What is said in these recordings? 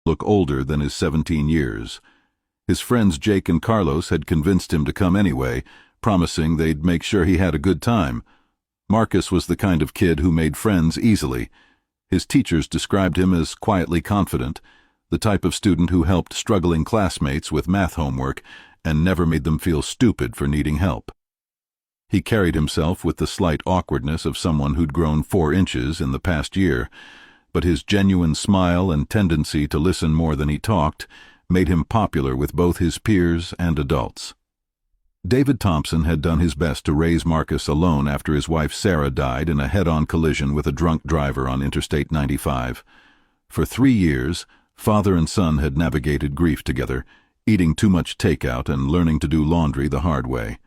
look older than his 17 years. His friends Jake and Carlos had convinced him to come anyway, promising they'd make sure he had a good time. Marcus was the kind of kid who made friends easily. His teachers described him as quietly confident, the type of student who helped struggling classmates with math homework and never made them feel stupid for needing help. He carried himself with the slight awkwardness of someone who'd grown 4 inches in the past year, but his genuine smile and tendency to listen more than he talked made him popular with both his peers and adults. David Thompson had done his best to raise Marcus alone after his wife Sarah died in a head-on collision with a drunk driver on Interstate 95. For 3 years, father and son had navigated grief together, eating too much takeout and learning to do laundry the hard way.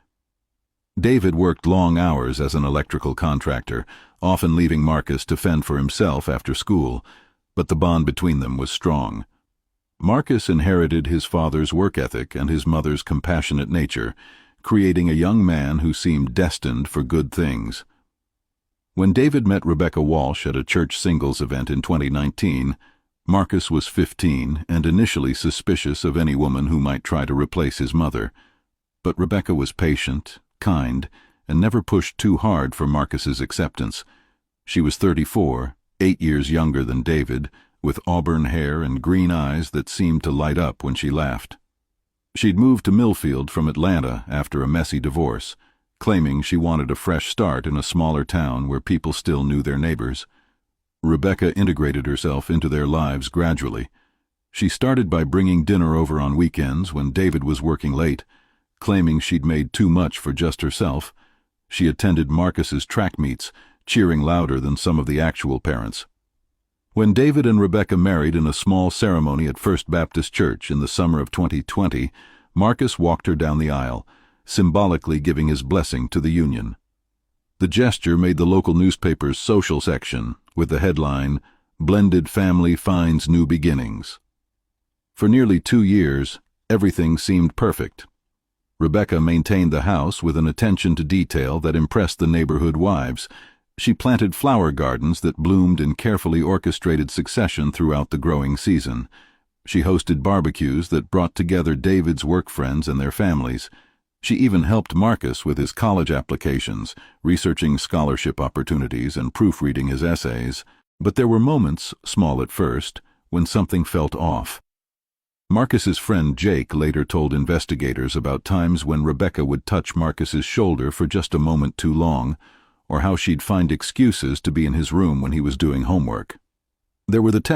David worked long hours as an electrical contractor, often leaving Marcus to fend for himself after school, but the bond between them was strong. Marcus inherited his father's work ethic and his mother's compassionate nature, creating a young man who seemed destined for good things. When David met Rebecca Walsh at a church singles event in 2019, Marcus was 15 and initially suspicious of any woman who might try to replace his mother. But Rebecca was patient, kind, and never pushed too hard for Marcus's acceptance. She was 34, 8 years younger than David, with auburn hair and green eyes that seemed to light up when she laughed. She'd moved to Millfield from Atlanta after a messy divorce, claiming she wanted a fresh start in a smaller town where people still knew their neighbors. Rebecca integrated herself into their lives gradually. She started by bringing dinner over on weekends when David was working late, claiming she'd made too much for just herself. She attended Marcus's track meets, cheering louder than some of the actual parents. When David and Rebecca married in a small ceremony at First Baptist Church in the summer of 2020, Marcus walked her down the aisle, symbolically giving his blessing to the union. The gesture made the local newspaper's social section, with the headline, "Blended Family Finds New Beginnings." For nearly 2 years, everything seemed perfect. Rebecca maintained the house with an attention to detail that impressed the neighborhood wives. She planted flower gardens that bloomed in carefully orchestrated succession throughout the growing season. She hosted barbecues that brought together David's work friends and their families. She even helped Marcus with his college applications, researching scholarship opportunities and proofreading his essays. But there were moments, small at first, when something felt off. Marcus's friend Jake later told investigators about times when Rebecca would touch Marcus's shoulder for just a moment too long, or how she'd find excuses to be in his room when he was doing homework. There were the